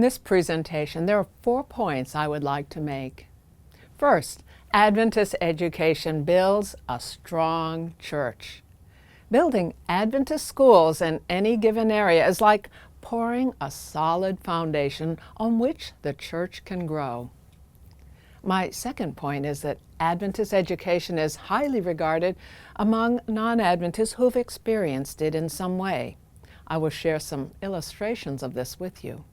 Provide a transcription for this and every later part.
In this presentation, there are 4 points I would like to make. First, Adventist education builds a strong church. Building Adventist schools in any given area is like pouring a solid foundation on which the church can grow. My second point is that Adventist education is highly regarded among non-Adventists who've experienced it in some way. I will share some illustrations of this with you.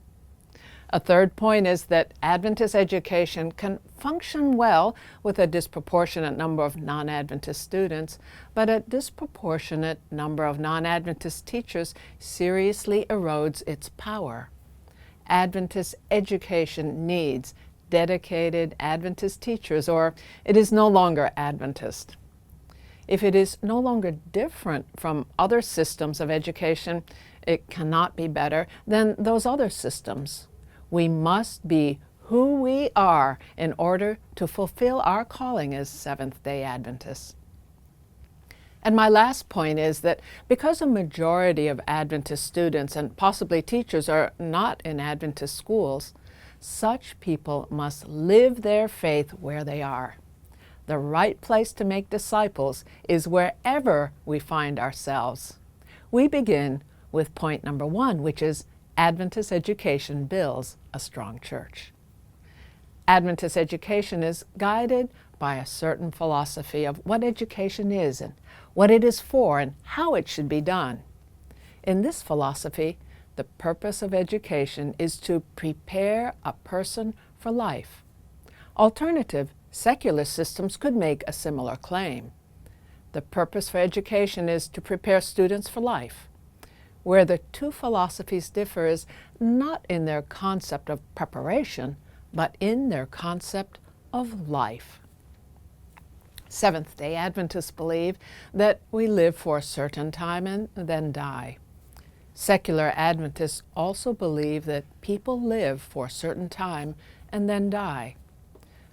A third point is that Adventist education can function well with a disproportionate number of non-Adventist students, but a disproportionate number of non-Adventist teachers seriously erodes its power. Adventist education needs dedicated Adventist teachers, or it is no longer Adventist. If it is no longer different from other systems of education, it cannot be better than those other systems. We must be who we are in order to fulfill our calling as Seventh-day Adventists. And my last point is that because a majority of Adventist students and possibly teachers are not in Adventist schools, such people must live their faith where they are. The right place to make disciples is wherever we find ourselves. We begin with point number 1, which is Adventist education builds a strong church. Adventist education is guided by a certain philosophy of what education is and what it is for and how it should be done. In this philosophy, the purpose of education is to prepare a person for life. Alternative secular systems could make a similar claim. The purpose for education is to prepare students for life. Where the two philosophies differ is not in their concept of preparation, but in their concept of life. Seventh-day Adventists believe that we live for a certain time and then die. Secular Adventists also believe that people live for a certain time and then die.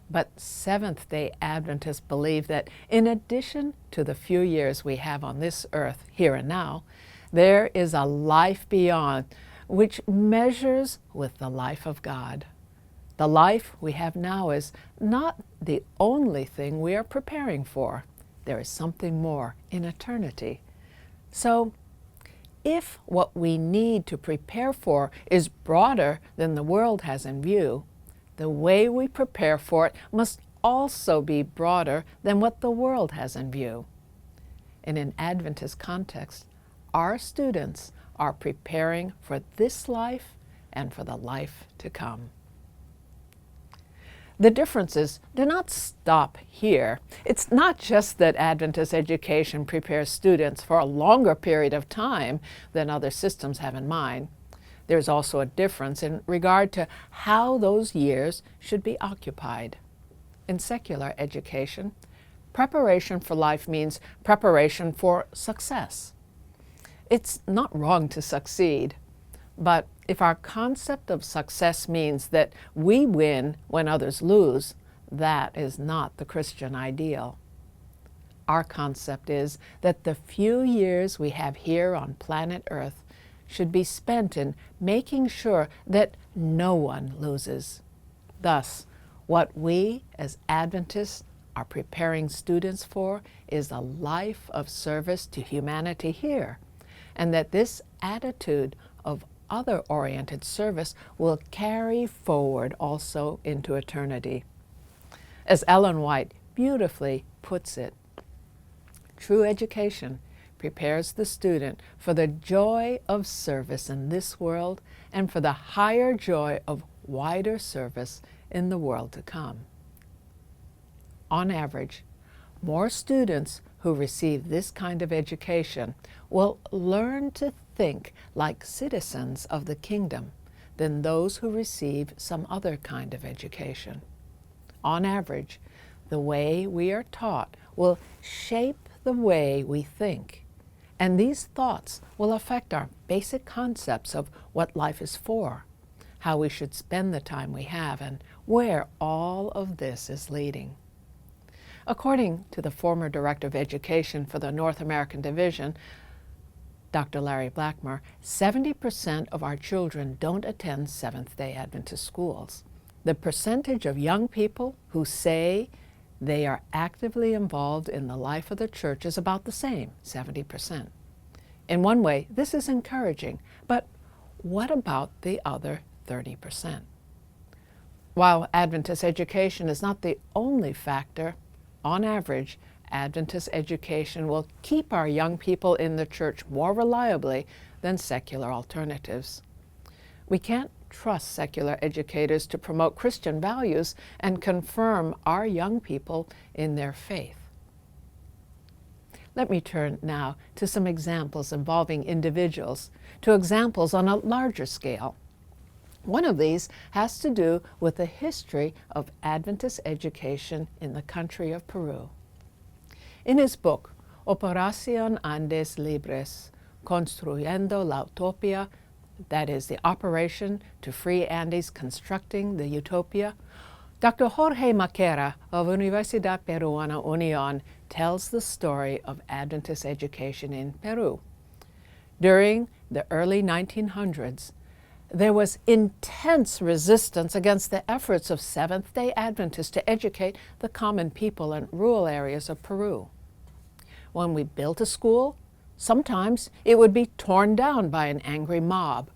But Seventh-day Adventists believe that in addition to the few years we have on this earth, here and now, there is a life beyond which measures with the life of God. The life we have now is not the only thing we are preparing for. There is something more in eternity. So, if what we need to prepare for is broader than the world has in view, the way we prepare for it must also be broader than what the world has in view. In an Adventist context, our students are preparing for this life and for the life to come. The differences do not stop here. It's not just that Adventist education prepares students for a longer period of time than other systems have in mind. There's also a difference in regard to how those years should be occupied. In secular education, preparation for life means preparation for success. It's not wrong to succeed, but if our concept of success means that we win when others lose, that is not the Christian ideal. Our concept is that the few years we have here on planet Earth should be spent in making sure that no one loses. Thus, what we as Adventists are preparing students for is a life of service to humanity here, and that this attitude of other-oriented service will carry forward also into eternity. As Ellen White beautifully puts it, true education prepares the student for the joy of service in this world and for the higher joy of wider service in the world to come. On average, more students who receive this kind of education will learn to think like citizens of the kingdom than those who receive some other kind of education. On average, the way we are taught will shape the way we think, and these thoughts will affect our basic concepts of what life is for, how we should spend the time we have, and where all of this is leading. According to the former Director of Education for the North American Division, Dr. Larry Blackmore, 70% of our children don't attend Seventh-day Adventist schools. The percentage of young people who say they are actively involved in the life of the church is about the same, 70%. In one way, this is encouraging, but what about the other 30%? While Adventist education is not the only factor, on average, Adventist education will keep our young people in the church more reliably than secular alternatives. We can't trust secular educators to promote Christian values and confirm our young people in their faith. Let me turn now to some examples involving individuals, to examples on a larger scale. One of these has to do with the history of Adventist education in the country of Peru. In his book, Operación Andes Libres, Construyendo la Utopía, that is, the operation to free Andes, constructing the utopia, Dr. Jorge Maquera of Universidad Peruana Unión tells the story of Adventist education in Peru. During the early 1900s, there was intense resistance against the efforts of Seventh-day Adventists to educate the common people in rural areas of Peru. When we built a school, sometimes it would be torn down by an angry mob.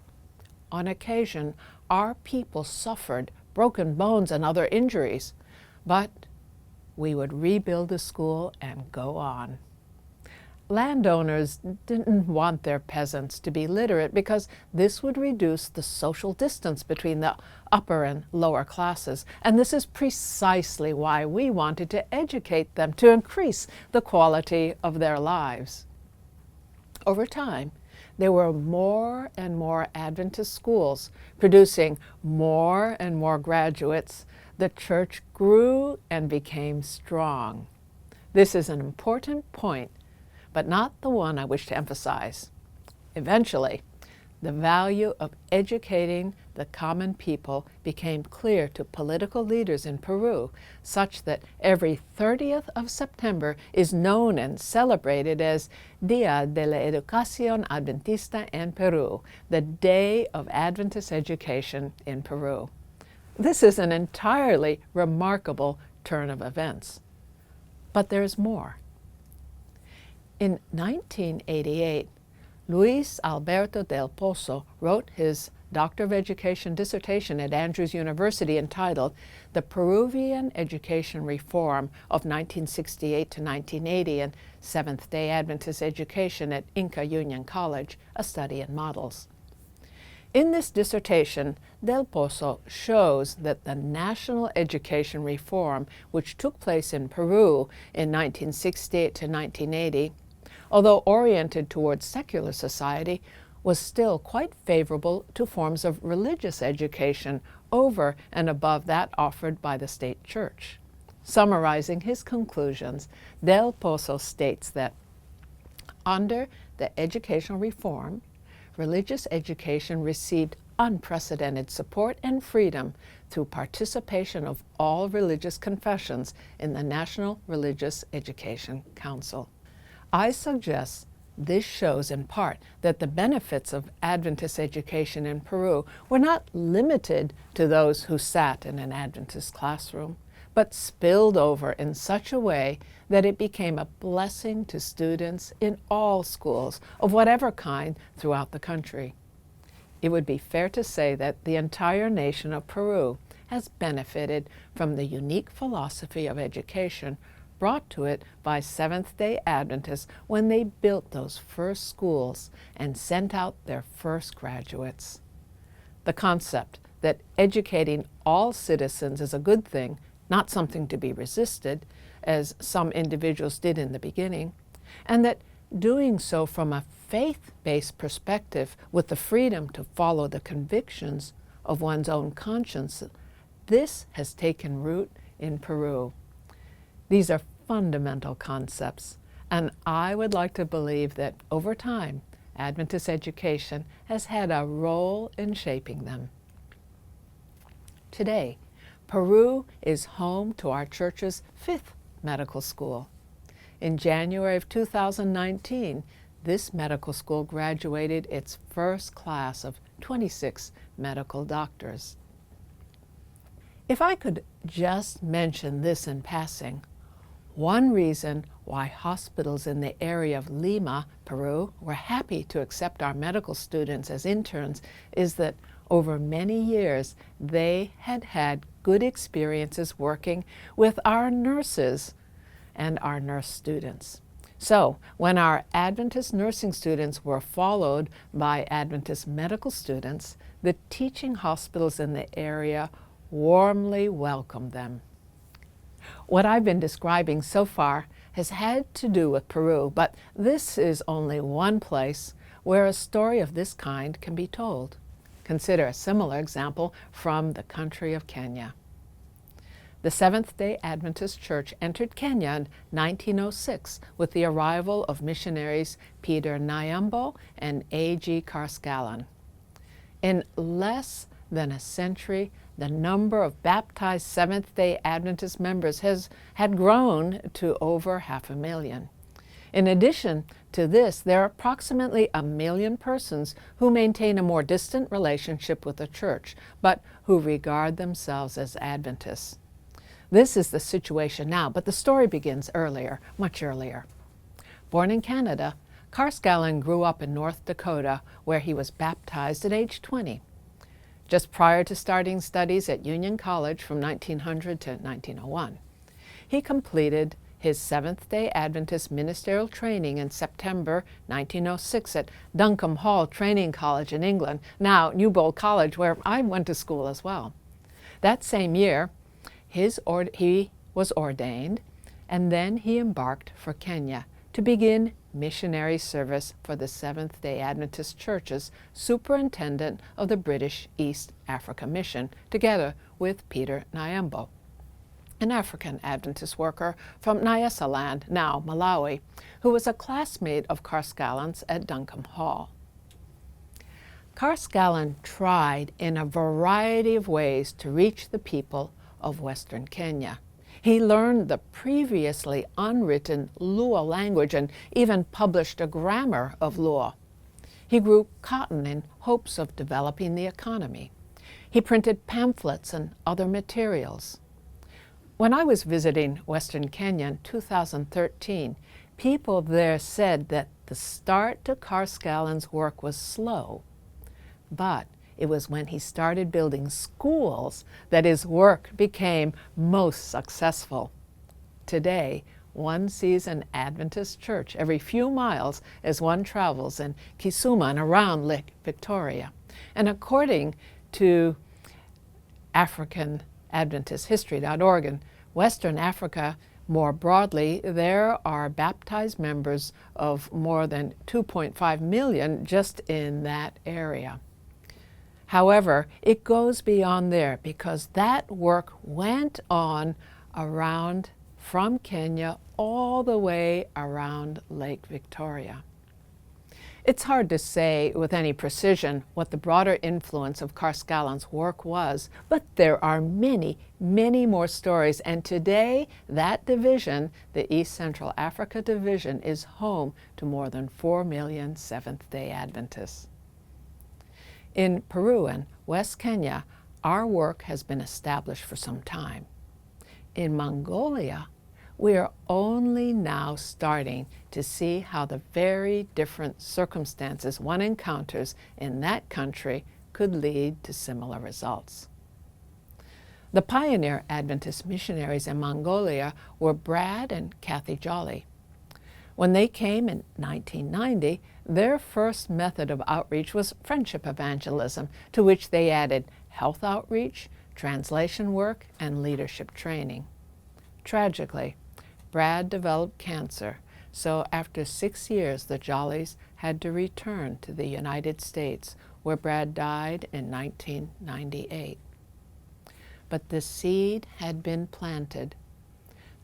On occasion, our people suffered broken bones and other injuries, but we would rebuild the school and go on. Landowners didn't want their peasants to be literate because this would reduce the social distance between the upper and lower classes, and this is precisely why we wanted to educate them to increase the quality of their lives. Over time, there were more and more Adventist schools producing more and more graduates. The church grew and became strong. This is an important point, but not the one I wish to emphasize. Eventually, the value of educating the common people became clear to political leaders in Peru, such that every 30th of September is known and celebrated as Día de la Educación Adventista en Perú, the Day of Adventist Education in Peru. This is an entirely remarkable turn of events. But there's more. In 1988, Luis Alberto del Pozo wrote his Doctor of Education dissertation at Andrews University entitled The Peruvian Education Reform of 1968 to 1980 and Seventh-day Adventist Education at Inca Union College, a study in models. In this dissertation, Del Pozo shows that the national education reform which took place in Peru in 1968 to 1980, although oriented towards secular society, was still quite favorable to forms of religious education over and above that offered by the state church. Summarizing his conclusions, Del Pozo states that under the educational reform, religious education received unprecedented support and freedom through participation of all religious confessions in the National Religious Education Council. I suggest this shows in part that the benefits of Adventist education in Peru were not limited to those who sat in an Adventist classroom, but spilled over in such a way that it became a blessing to students in all schools of whatever kind throughout the country. It would be fair to say that the entire nation of Peru has benefited from the unique philosophy of education brought to it by Seventh-day Adventists when they built those first schools and sent out their first graduates. The concept that educating all citizens is a good thing, not something to be resisted, as some individuals did in the beginning, and that doing so from a faith-based perspective with the freedom to follow the convictions of one's own conscience, this has taken root in Peru. These are fundamental concepts, and I would like to believe that over time, Adventist education has had a role in shaping them. Today, Peru is home to our church's 5th medical school. In January of 2019, this medical school graduated its first class of 26 medical doctors. If I could just mention this in passing, one reason why hospitals in the area of Lima, Peru, were happy to accept our medical students as interns is that over many years they had had good experiences working with our nurses and our nurse students. So when our Adventist nursing students were followed by Adventist medical students, the teaching hospitals in the area warmly welcomed them. What I've been describing so far has had to do with Peru, but this is only one place where a story of this kind can be told. Consider a similar example from the country of Kenya. The Seventh-day Adventist Church entered Kenya in 1906 with the arrival of missionaries Peter Nyambo and A.G. Carscallon. In less than a century, the number of baptized Seventh-day Adventist members had grown to over 500,000. In addition to this, there are approximately 1 million persons who maintain a more distant relationship with the church, but who regard themselves as Adventists. This is the situation now, but the story begins earlier, much earlier. Born in Canada, Carscallon grew up in North Dakota, where he was baptized at age 20. Just prior to starting studies at Union College from 1900 to 1901. He completed his Seventh-day Adventist ministerial training in September 1906 at Duncombe Hall Training College in England, now Newbold College, where I went to school as well. That same year, he was ordained, and then he embarked for Kenya to begin missionary service for the Seventh-day Adventist Church's superintendent of the British East Africa Mission, together with Peter Nyambo, an African Adventist worker from Nyasaland, now Malawi, who was a classmate of Carscallon's at Duncombe Hall. Carscallon tried in a variety of ways to reach the people of Western Kenya. He learned the previously unwritten Lua language and even published a grammar of Lua. He grew cotton in hopes of developing the economy. He printed pamphlets and other materials. When I was visiting Western Kenya in 2013, people there said that the start to Carscallon's work was slow, but it was when he started building schools that his work became most successful. Today, one sees an Adventist church every few miles as one travels in Kisumu and around Lake Victoria. And according to African Adventist History.org, in Western Africa, more broadly, there are baptized members of more than 2.5 million just in that area. However, it goes beyond there because that work went on around from Kenya all the way around Lake Victoria. It's hard to say with any precision what the broader influence of Carscallon's work was, but there are many, many more stories, and today that division, the East Central Africa Division, is home to more than 4 million Seventh-day Adventists. In Peru and West Kenya, our work has been established for some time. In Mongolia, we are only now starting to see how the very different circumstances one encounters in that country could lead to similar results. The pioneer Adventist missionaries in Mongolia were Brad and Kathy Jolly. When they came in 1990, their first method of outreach was friendship evangelism, to which they added health outreach, translation work, and leadership training. Tragically, Brad developed cancer, so after 6 years, the Jollies had to return to the United States, where Brad died in 1998. But the seed had been planted.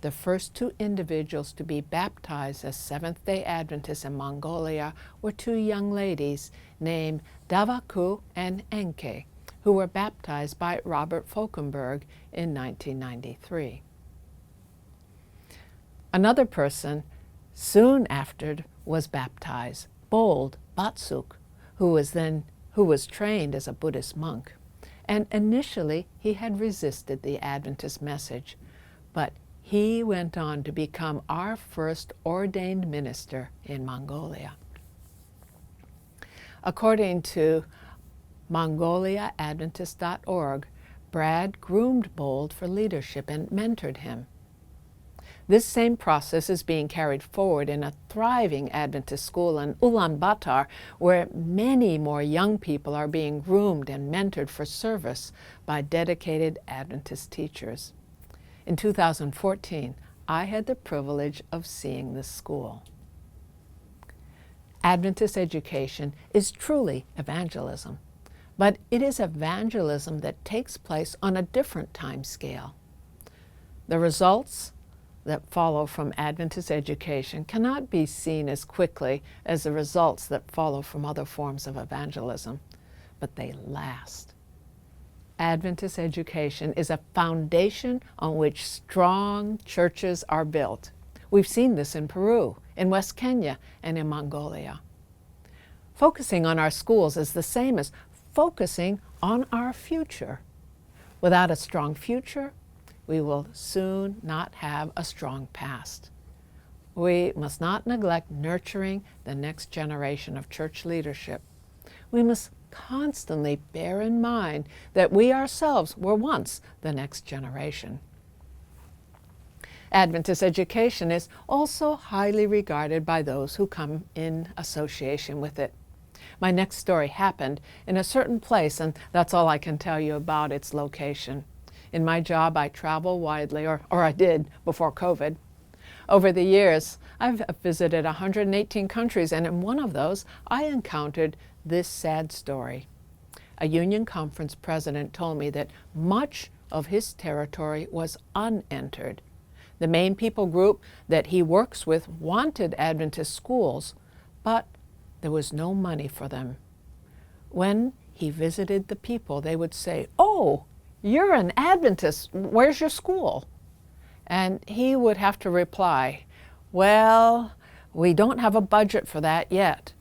The first 2 individuals to be baptized as Seventh-day Adventists in Mongolia were 2 young ladies named Davaku and Enke, who were baptized by Robert Falkenberg in 1993. Another person soon after was baptized, Bold Batsuk, who was trained as a Buddhist monk. And initially he had resisted the Adventist message, but he went on to become our first ordained minister in Mongolia. According to MongoliaAdventist.org, Brad groomed Bold for leadership and mentored him. This same process is being carried forward in a thriving Adventist school in Ulaanbaatar, where many more young people are being groomed and mentored for service by dedicated Adventist teachers. In 2014, I had the privilege of seeing this school. Adventist education is truly evangelism, but it is evangelism that takes place on a different time scale. The results that follow from Adventist education cannot be seen as quickly as the results that follow from other forms of evangelism, but they last. Adventist education is a foundation on which strong churches are built. We've seen this in Peru, in West Kenya, and in Mongolia. Focusing on our schools is the same as focusing on our future. Without a strong future, we will soon not have a strong past. We must not neglect nurturing the next generation of church leadership. We must constantly bear in mind that we ourselves were once the next generation. Adventist education is also highly regarded by those who come in association with it. My next story happened in a certain place, and that's all I can tell you about its location. In my job, I travel widely, or I did before COVID. Over the years, I've visited 118 countries, and in one of those, I encountered this sad story. A union conference president told me that much of his territory was unentered. The main people group that he works with wanted Adventist schools, but there was no money for them. When he visited the people, they would say, "Oh, you're an Adventist. Where's your school?" And he would have to reply, "Well, we don't have a budget for that yet."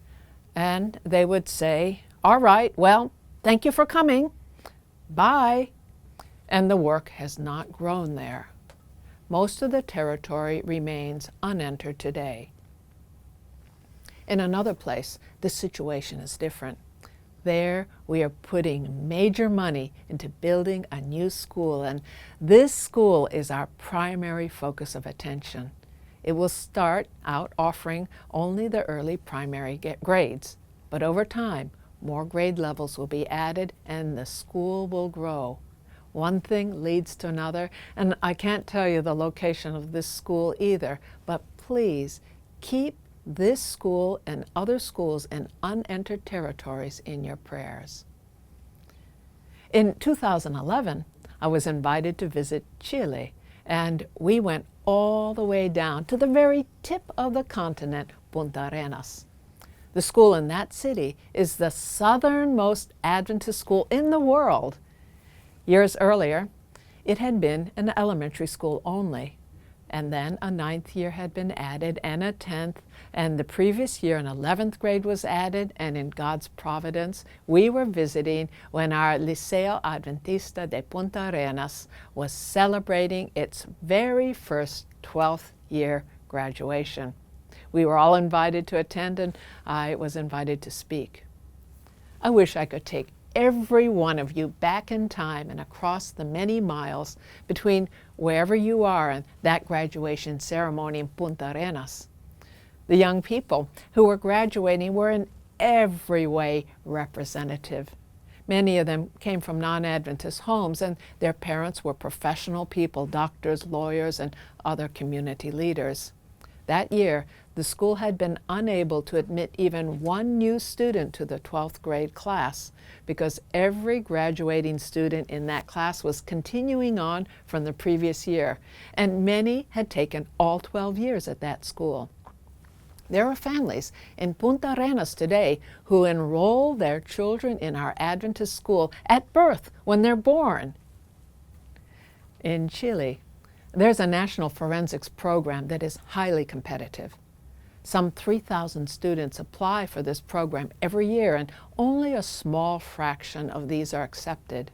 And they would say, "All right, well, thank you for coming. Bye." And the work has not grown there. Most of the territory remains unentered today. In another place, the situation is different. There, we are putting major money into building a new school, and this school is our primary focus of attention. It will start out offering only the early primary grades, but over time, more grade levels will be added and the school will grow. One thing leads to another, and I can't tell you the location of this school either, but please keep this school and other schools in unentered territories in your prayers. In 2011, I was invited to visit Chile, and we went all the way down to the very tip of the continent, Punta Arenas. The school in that city is the southernmost Adventist school in the world. Years earlier, it had been an elementary school only, and then a 9th year had been added and a 10th, and the previous year an 11th grade was added, and in God's providence, we were visiting when our Liceo Adventista de Punta Arenas was celebrating its very first 12th year graduation. We were all invited to attend, and I was invited to speak. I wish I could take every one of you back in time and across the many miles between wherever you are and that graduation ceremony in Punta Arenas. The young people who were graduating were in every way representative. Many of them came from non-Adventist homes, and their parents were professional people, doctors, lawyers, and other community leaders. That year, the school had been unable to admit even one new student to the 12th grade class because every graduating student in that class was continuing on from the previous year, and many had taken all 12 years at that school. There are families in Punta Arenas today who enroll their children in our Adventist school at birth when they're born. In Chile, there's a national forensics program that is highly competitive. Some 3,000 students apply for this program every year, and only a small fraction of these are accepted.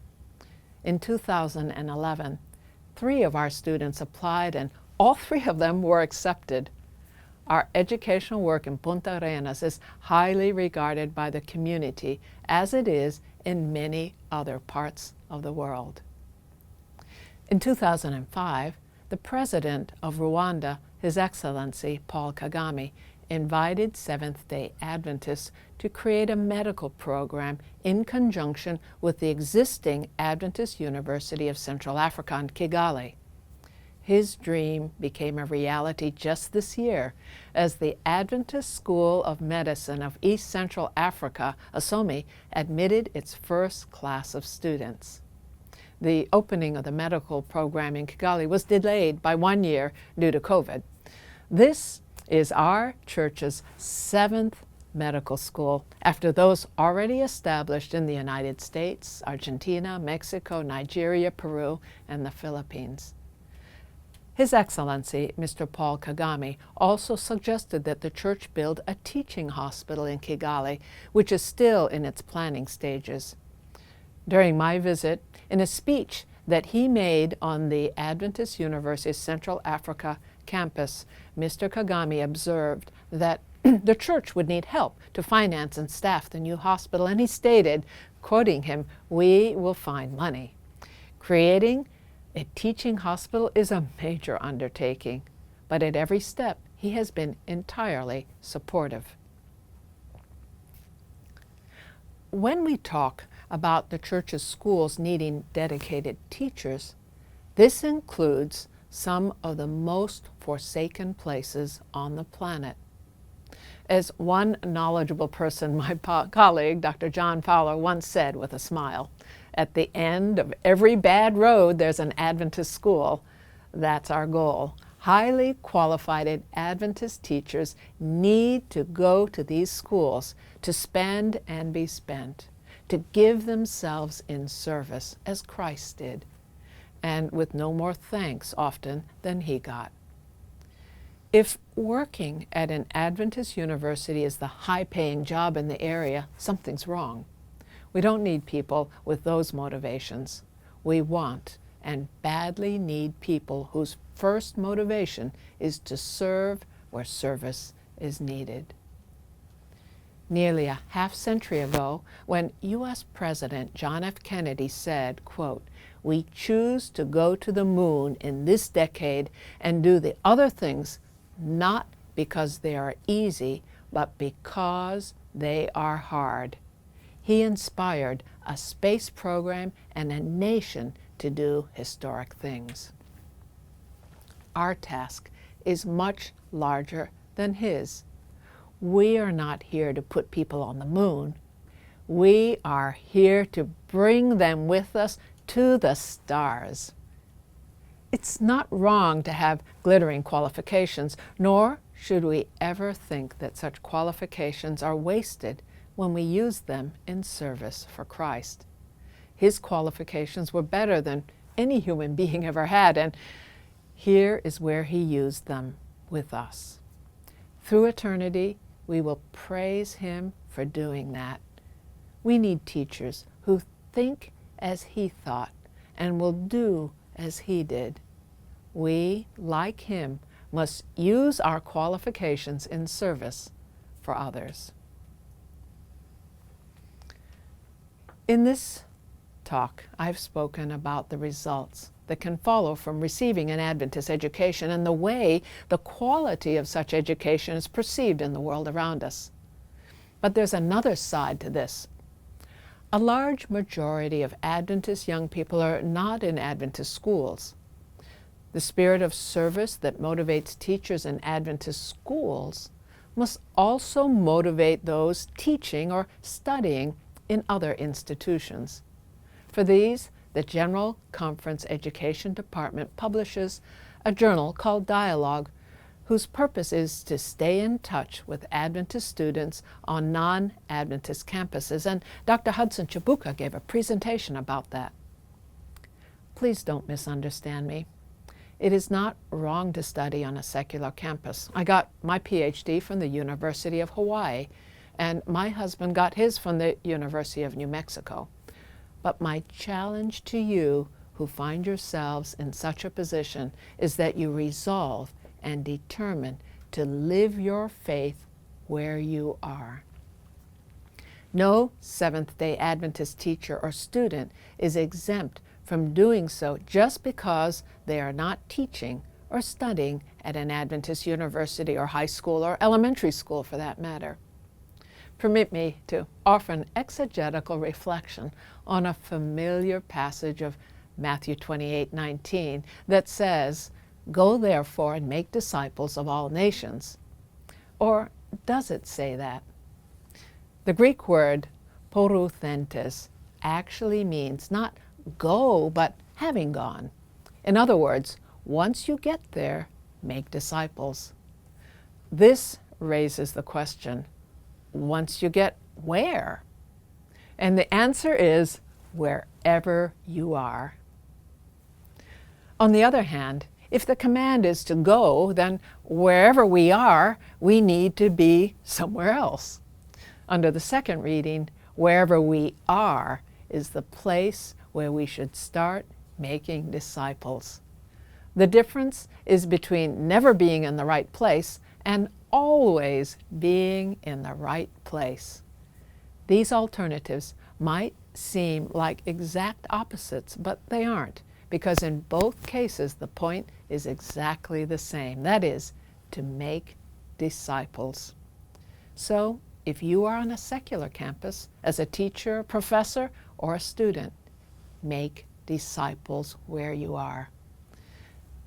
In 2011, 3 of our students applied, and all 3 of them were accepted. Our educational work in Punta Arenas is highly regarded by the community, as it is in many other parts of the world. In 2005, the President of Rwanda, His Excellency Paul Kagame, invited Seventh-day Adventists to create a medical program in conjunction with the existing Adventist University of Central Africa in Kigali. His dream became a reality just this year as the Adventist School of Medicine of East Central Africa, ASOMI, admitted its first class of students. The opening of the medical program in Kigali was delayed by 1 year due to COVID. This is our church's 7th medical school after those already established in the United States, Argentina, Mexico, Nigeria, Peru, and the Philippines. His Excellency, Mr. Paul Kagame, also suggested that the church build a teaching hospital in Kigali, which is still in its planning stages. During my visit, in a speech that he made on the Adventist University Central Africa campus, Mr. Kagame observed that the church would need help to finance and staff the new hospital, and he stated, quoting him, "We will find money." Creating a teaching hospital is a major undertaking, but at every step he has been entirely supportive. When we talk about the church's schools needing dedicated teachers, this includes some of the most forsaken places on the planet. As one knowledgeable person, my colleague, Dr. John Fowler, once said with a smile, "At the end of every bad road, there's an Adventist school." That's our goal. Highly qualified Adventist teachers need to go to these schools to spend and be spent, to give themselves in service as Christ did, and with no more thanks often than he got. If working at an Adventist university is the high-paying job in the area, something's wrong. We don't need people with those motivations. We want and badly need people whose first motivation is to serve where service is needed. Nearly a half-century ago, when U.S. President John F. Kennedy said, quote, "We choose to go to the moon in this decade and do the other things not because they are easy, but because they are hard," he inspired a space program and a nation to do historic things. Our task is much larger than his. We are not here to put people on the moon. We are here to bring them with us to the stars. It's not wrong to have glittering qualifications, nor should we ever think that such qualifications are wasted when we use them in service for Christ. His qualifications were better than any human being ever had, and here is where he used them with us. Through eternity, we will praise him for doing that. We need teachers who think as he thought and will do as he did. We, like him, must use our qualifications in service for others. In this talk, I've spoken about the results that can follow from receiving an Adventist education and the way the quality of such education is perceived in the world around us. But there's another side to this. A large majority of Adventist young people are not in Adventist schools. The spirit of service that motivates teachers in Adventist schools must also motivate those teaching or studying in other institutions. For these, the General Conference Education Department publishes a journal called Dialogue, whose purpose is to stay in touch with Adventist students on non-Adventist campuses, and Dr. Hudson Chibuka gave a presentation about that. Please don't misunderstand me. It is not wrong to study on a secular campus. I got my PhD from the University of Hawaii, and my husband got his from the University of New Mexico. But my challenge to you who find yourselves in such a position is that you resolve and determine to live your faith where you are. No Seventh-day Adventist teacher or student is exempt from doing so just because they are not teaching or studying at an Adventist university or high school or elementary school for that matter. Permit me to offer an exegetical reflection on a familiar passage of Matthew 28:19 that says, "Go therefore and make disciples of all nations." Or does it say that? The Greek word poruthentes actually means not go, but having gone. In other words, once you get there, make disciples. This raises the question, once you get where? And the answer is wherever you are. On the other hand, if the command is to go, then wherever we are, we need to be somewhere else. Under the second reading, wherever we are is the place where we should start making disciples. The difference is between never being in the right place and always being in the right place. These alternatives might seem like exact opposites, but they aren't, because in both cases the point is exactly the same. That is, to make disciples. So, if you are on a secular campus, as a teacher, professor, or a student, make disciples where you are.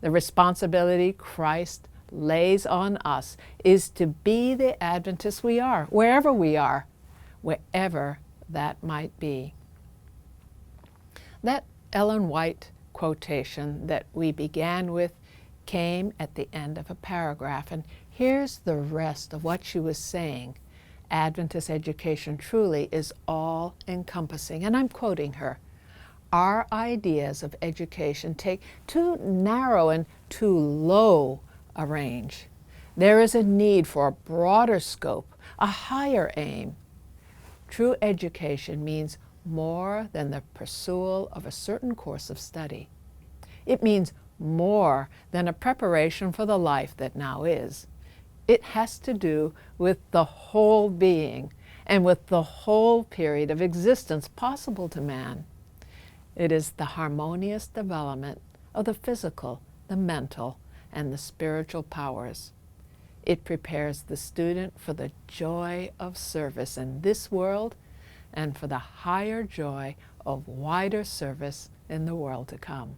The responsibility Christ lays on us is to be the Adventists we are, wherever that might be. That Ellen White quotation that we began with came at the end of a paragraph, and here's the rest of what she was saying. Adventist education truly is all-encompassing, and I'm quoting her. Our ideas of education take too narrow and too low a range. There is a need for a broader scope, a higher aim. True education means more than the pursuit of a certain course of study. It means more than a preparation for the life that now is. It has to do with the whole being and with the whole period of existence possible to man. It is the harmonious development of the physical, the mental, and the spiritual powers. It prepares the student for the joy of service in this world and for the higher joy of wider service in the world to come.